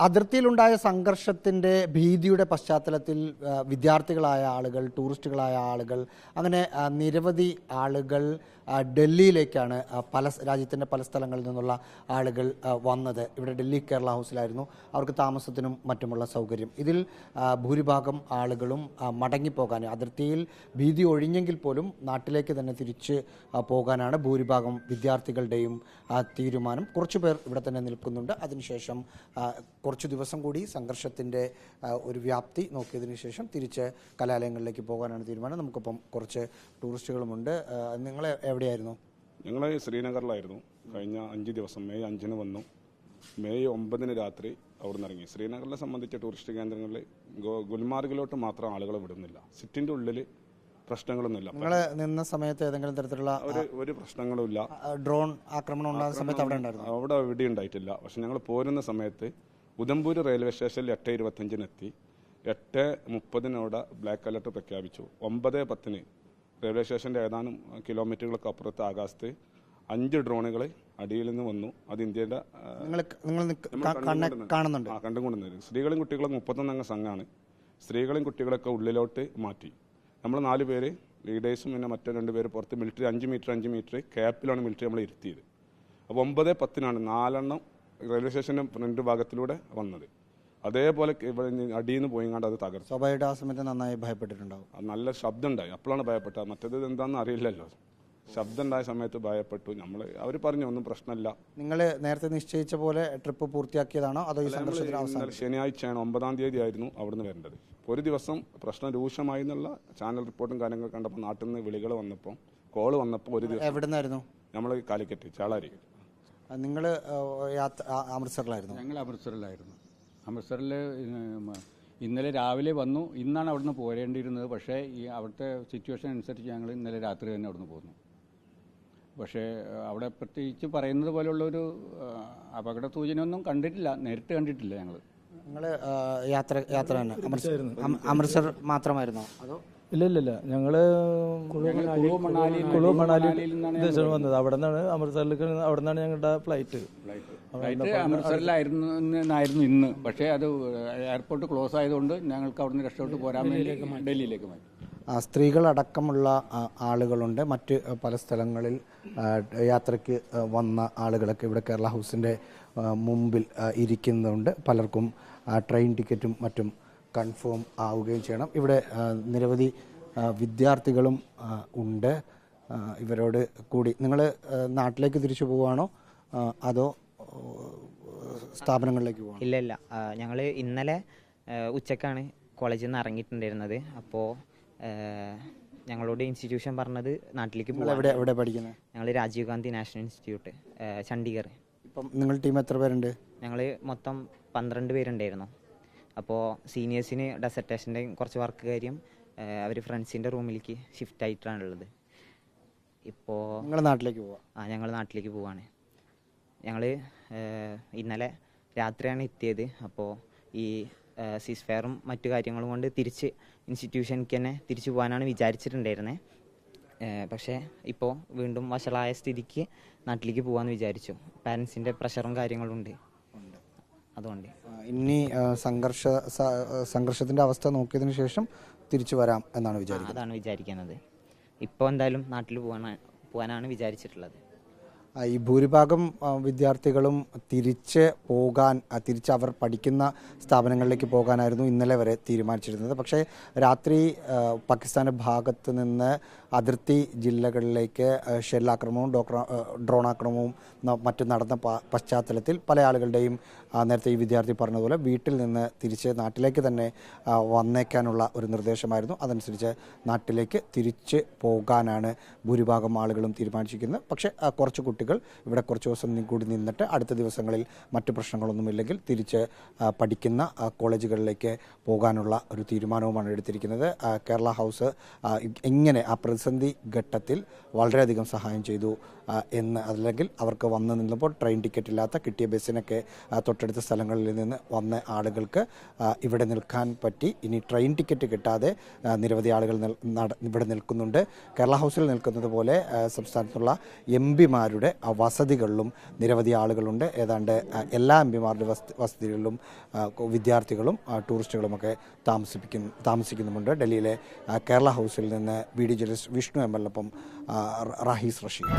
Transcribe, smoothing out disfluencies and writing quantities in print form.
അതിർത്തിയിലുണ്ടായ സംഘർഷത്തിൻ്റെ ഭീതിയുടെ പശ്ചാത്തലത്തിൽ വിദ്യാർത്ഥികളായ ആളുകൾ, ടൂറിസ്റ്റുകളായ ആളുകൾ, അങ്ങനെ നിരവധി ആളുകൾ ഡൽഹിയിലേക്കാണ് രാജ്യത്തിൻ്റെ പല സ്ഥലങ്ങളിൽ നിന്നുള്ള ആളുകൾ വന്നത്. ഇവിടെ ഡൽഹി കേരള ഹൗസിലായിരുന്നു അവർക്ക് താമസത്തിനും മറ്റുമുള്ള സൗകര്യം. ഇതിൽ ഭൂരിഭാഗം ആളുകളും മടങ്ങിപ്പോകാൻ, അതിർത്തിയിൽ ഭീതി ഒഴിഞ്ഞെങ്കിൽ പോലും നാട്ടിലേക്ക് തന്നെ തിരിച്ച് പോകാനാണ് ഭൂരിഭാഗം വിദ്യാർത്ഥികളുടെയും തീരുമാനം. കുറച്ചു പേർ ഇവിടെ തന്നെ നിൽക്കുന്നുണ്ട്. അതിനുശേഷം കുറച്ച് ദിവസം കൂടി സംഘർഷത്തിൻ്റെ ഒരു വ്യാപ്തി നോക്കിയതിന് ശേഷം തിരിച്ച് കലാലയങ്ങളിലേക്ക് പോകാനാണ് തീരുമാനം. നമുക്കിപ്പം കുറച്ച് ടൂറിസ്റ്റുകളുമുണ്ട്. നിങ്ങൾ എവിടെയായിരുന്നു? ഞങ്ങൾ ശ്രീനഗറിലായിരുന്നു. കഴിഞ്ഞ 5 ദിവസം മെയ് 5 വന്നു. മെയ് 9 രാത്രി അവിടെ നിന്ന് ഇറങ്ങി. ശ്രീനഗറിനെ സംബന്ധിച്ച ടൂറിസ്റ്റ് കേന്ദ്രങ്ങളിൽ ഗുൽമാർഗിലോട്ട് മാത്രം ആളുകളെ വിടുന്നില്ല. സിറ്റിൻ്റെ ഉള്ളിൽ പ്രശ്നങ്ങളൊന്നുമില്ല. നിങ്ങൾ നിന്ന സമയത്ത് ഏതെങ്കിലും തരത്തിലുള്ള ഒരു പ്രശ്നങ്ങളുമില്ല. ഡ്രോൺ ആക്രമണം ഉണ്ടാകുന്ന സമയത്ത് അവിടെ ഉണ്ടായിരുന്നു? അവിടെ എവിടെ ഉണ്ടായിട്ടില്ല. പക്ഷെ ഞങ്ങൾ പോരുന്ന സമയത്ത് ഉദംപൂർ റെയിൽവേ സ്റ്റേഷനിൽ 8:25 എത്തി. 8:30 അവിടെ ബ്ലാക്ക് അലർട്ട് പ്രഖ്യാപിച്ചു. 9:10 റെയിൽവേ സ്റ്റേഷൻ്റെ ഏതാനും കിലോമീറ്ററുകൾക്ക് അപ്പുറത്ത് ആകാശത്ത് 5 ഡ്രോണുകൾ അടിയിൽ നിന്ന് വന്നു. അത് ഇന്ത്യയുടെ കണ്ടുകൊണ്ടിരുന്നത്. സ്ത്രീകളും കുട്ടികളും 31 അംഗ സംഘമാണ്. സ്ത്രീകളും കുട്ടികളൊക്കെ ഉള്ളിലോട്ട് മാറ്റി. നമ്മൾ 4 പേര് ലീഡേഴ്സും പിന്നെ മറ്റു 2 പേര് പുറത്ത് മിലിറ്ററി 5 മീറ്റർ ക്യാപ്പിലാണ് മിലിറ്ററി നമ്മൾ ഇരുത്തിയത്. അപ്പോൾ 9:10 4 റെയിൽവേ സ്റ്റേഷൻ്റെ ഫ്രണ്ട് ഭാഗത്തിലൂടെ വന്നത്. അതേപോലെ അടിയിൽ നിന്ന് പോയിങ്ങാണ്ട് അത് തകർന്നു. സ്വാഭാവികമായിട്ട് ആ സമയത്ത് നന്നായി ഭയപ്പെട്ടിട്ടുണ്ടാവും. നല്ല ശബ്ദം ഉണ്ടായി. അപ്പോഴാണ് ഭയപ്പെട്ടത്. മറ്റേത് എന്താണെന്ന് അറിയില്ലല്ലോ. ശബ്ദം ഉണ്ടായ സമയത്ത് ഭയപ്പെട്ടു. അവർ പറഞ്ഞു ഒന്നും പ്രശ്നമില്ല. നിങ്ങൾ നേരത്തെ നിശ്ചയിച്ച പോലെ ട്രിപ്പ് പൂർത്തിയാക്കിയതാണോ അതോ ഈ സംഘർഷത്തിന് അവസാനം? ശനിയാഴ്ചയാണ് 9-ാം തീയതി ആയിരുന്നു അവിടുന്ന് വരേണ്ടത്. ഒരു ദിവസം പ്രശ്നം രൂക്ഷമായി എന്നുള്ള ചാനൽ റിപ്പോർട്ടും കാര്യങ്ങൾ കണ്ടപ്പോൾ നാട്ടിൽ നിന്ന് വിളികൾ വന്നപ്പോൾ കോള് വന്നപ്പോൾ ഒരു ദിവസം. എവിടെ നിന്നായിരുന്നു? നമ്മൾ കാലിക്കറ്റ് ചാളാരി. നിങ്ങൾ അമൃത്സറിലായിരുന്നു? ഞങ്ങൾ അമൃത്സറിലായിരുന്നു. അമൃത്സറിൽ ഇന്നലെ രാവിലെ വന്നു. ഇന്നാണ് അവിടുന്ന് പോരേണ്ടിയിരുന്നത്. പക്ഷേ ഈ അവിടുത്തെ സിറ്റുവേഷൻ അനുസരിച്ച് ഞങ്ങൾ ഇന്നലെ രാത്രി തന്നെ അവിടുന്ന് പോന്നു. പക്ഷേ അവിടെ പ്രത്യേകിച്ച് പറയുന്നത് പോലുള്ളൊരു അപകട സൂചനയൊന്നും കണ്ടിട്ടില്ല, നേരിട്ട് കണ്ടിട്ടില്ല. നിങ്ങൾ യാത്ര തന്നെ അമൃത്സർ മാത്രമായിരുന്നോ അതോ? ഇല്ല ഞങ്ങൾ കുളു മണാലിയിൽ വന്നത്. അവിടെ നിന്നാണ് അമൃത്സറിലേക്ക്. അവിടെ നിന്നാണ് ഞങ്ങളുടെ ഫ്ലൈറ്റ് അമൃത്സറിലായിരുന്നു ഇന്ന്. പക്ഷേ അത് എയർപോർട്ട് ക്ലോസ് ആയതുകൊണ്ട് ഞങ്ങൾക്ക് അവിടെ നിന്ന് രക്ഷപ്പെട്ട് പോരാൻ വേണ്ടി ഡൽഹിയിലേക്ക് മാറ്റി. സ്ത്രീകളടക്കമുള്ള ആളുകളുണ്ട്. മറ്റ് പല സ്ഥലങ്ങളിൽ യാത്രയ്ക്ക് വന്ന ആളുകളൊക്കെ ഇവിടെ കേരള ഹൗസിൻ്റെ മുമ്പിൽ ഇരിക്കുന്നുണ്ട്. പലർക്കും ട്രെയിൻ ടിക്കറ്റും മറ്റും കൺഫേം ആവുകയും ചെയ്യണം. ഇവിടെ നിരവധി വിദ്യാർത്ഥികളും ഉണ്ട്. ഇവരോട് കൂടി നിങ്ങൾ നാട്ടിലേക്ക് തിരിച്ചു പോവുകയാണോ അതോ സ്ഥാപനങ്ങളിലേക്ക് പോകണം? ഇല്ല ഞങ്ങൾ ഇന്നലെ ഉച്ചക്കാണ് കോളേജിൽ നിന്ന് ഇറങ്ങിയിട്ടുണ്ടായിരുന്നത്. അപ്പോൾ ഞങ്ങളോട് ഇൻസ്റ്റിറ്റ്യൂഷൻ പറഞ്ഞത് നാട്ടിലേക്ക് പോകാൻ. എവിടെ പഠിക്കുന്നത്? ഞങ്ങൾ രാജീവ് ഗാന്ധി നാഷണൽ ഇൻസ്റ്റിറ്റ്യൂട്ട്, ചണ്ഡീഗഡ്. ഇപ്പം നിങ്ങൾ ടീം എത്ര പേരുണ്ട്? ഞങ്ങൾ മൊത്തം 12 പേരുണ്ടായിരുന്നു. അപ്പോൾ സീനിയേഴ്സിന് ഡെസർട്ടേഷൻ്റെ കുറച്ച് വർക്ക് കാര്യം അവർ ഫ്രണ്ട്സിൻ്റെ റൂമിലേക്ക് ഷിഫ്റ്റ് ആയിട്ടാണുള്ളത്. ഇപ്പോൾ നിങ്ങൾ നാട്ടിലേക്ക് പോവാം? ഞങ്ങൾ നാട്ടിലേക്ക് പോവാണ്. ഞങ്ങൾ ഇന്നലെ രാത്രിയാണ് എത്തിയത്. അപ്പോൾ ഈ സീസ് ഫെയറും മറ്റു കാര്യങ്ങളും കൊണ്ട് തിരിച്ച് ഇൻസ്റ്റിറ്റ്യൂഷനിലേക്ക് തന്നെ തിരിച്ചു പോകാനാണ് വിചാരിച്ചിട്ടുണ്ടായിരുന്നത്. പക്ഷേ ഇപ്പോൾ വീണ്ടും വഷളായ സ്ഥിതിക്ക് നാട്ടിലേക്ക് പോകാമെന്ന് വിചാരിച്ചു. പാരൻസിൻ്റെ പ്രഷറും കാര്യങ്ങളും ഉണ്ട്. അതുകൊണ്ട് ഇനി സംഘർഷത്തിൻ്റെ അവസ്ഥ നോക്കിയതിന് ശേഷം തിരിച്ചു വരാം എന്നാണ് വിചാരിക്കുന്നത്. അതാണ് വിചാരിക്കുന്നത്. ഇപ്പോൾ എന്തായാലും നാട്ടിൽ പോകാനാണ് വിചാരിച്ചിട്ടുള്ളത്. ഈ ഭൂരിഭാഗം വിദ്യാർത്ഥികളും തിരിച്ച് അവർ പഠിക്കുന്ന സ്ഥാപനങ്ങളിലേക്ക് പോകാനായിരുന്നു ഇന്നലെ വരെ തീരുമാനിച്ചിരുന്നത്. പക്ഷേ രാത്രി പാകിസ്ഥാൻ്റെ ഭാഗത്ത് നിന്ന് അതിർത്തി ജില്ലകളിലേക്ക് ഷെല്ലാക്രമണവും ഡ്രോൺ ആക്രമണവും മറ്റും നടന്ന പശ്ചാത്തലത്തിൽ പല ആളുകളുടെയും നേരത്തെ ഈ വിദ്യാർത്ഥി പറഞ്ഞതുപോലെ വീട്ടിൽ നിന്ന് തിരിച്ച് നാട്ടിലേക്ക് തന്നെ വന്നേക്കാനുള്ള ഒരു നിർദ്ദേശമായിരുന്നു. അതനുസരിച്ച് നാട്ടിലേക്ക് തിരിച്ച് പോകാനാണ് ഭൂരിഭാഗം ആളുകളും തീരുമാനിച്ചിരിക്കുന്നത്. പക്ഷേ കുറച്ച് കുട്ടികൾ ഇവിടെ കുറച്ച് ദിവസം കൂടി നിന്നിട്ട് അടുത്ത ദിവസങ്ങളിൽ മറ്റു പ്രശ്നങ്ങളൊന്നുമില്ലെങ്കിൽ തിരിച്ച് പഠിക്കുന്ന കോളേജുകളിലേക്ക് പോകാനുള്ള ഒരു തീരുമാനവുമാണ് എടുത്തിരിക്കുന്നത്. കേരള ഹൗസ് എങ്ങനെ ആ പ്രതിസന്ധി ഘട്ടത്തിൽ വളരെയധികം സഹായം ചെയ്തു എന്ന്, അല്ലെങ്കിൽ അവർക്ക് വന്ന് നിന്നപ്പോൾ ട്രെയിൻ ടിക്കറ്റ് ഇല്ലാത്ത കിട്ടിയ ബസ്സിനൊക്കെ തൊട്ടടുത്ത സ്ഥലങ്ങളിൽ നിന്ന് വന്ന ആളുകൾക്ക് ഇവിടെ നിൽക്കാൻ പറ്റി. ഇനി ട്രെയിൻ ടിക്കറ്റ് കിട്ടാതെ നിരവധി ആളുകൾ ഇവിടെ നിൽക്കുന്നുണ്ട്. കേരള ഹൗസിൽ നിൽക്കുന്നത് പോലെ സംസ്ഥാനത്തുള്ള എംപിമാരുടെ വസതികളിലും നിരവധി ആളുകളുണ്ട്. ഏതാണ്ട് എല്ലാ എംപിമാരുടെ വസതികളിലും വിദ്യാർത്ഥികളും ടൂറിസ്റ്റുകളുമൊക്കെ താമസിക്കുന്നുമുണ്ട്. ഡൽഹിയിലെ കേരള ഹൗസിൽ നിന്ന് BD ജേർണലിസ്റ്റ് വിഷ്ണു ML ഒപ്പം റാഹീസ് റഷീദ്.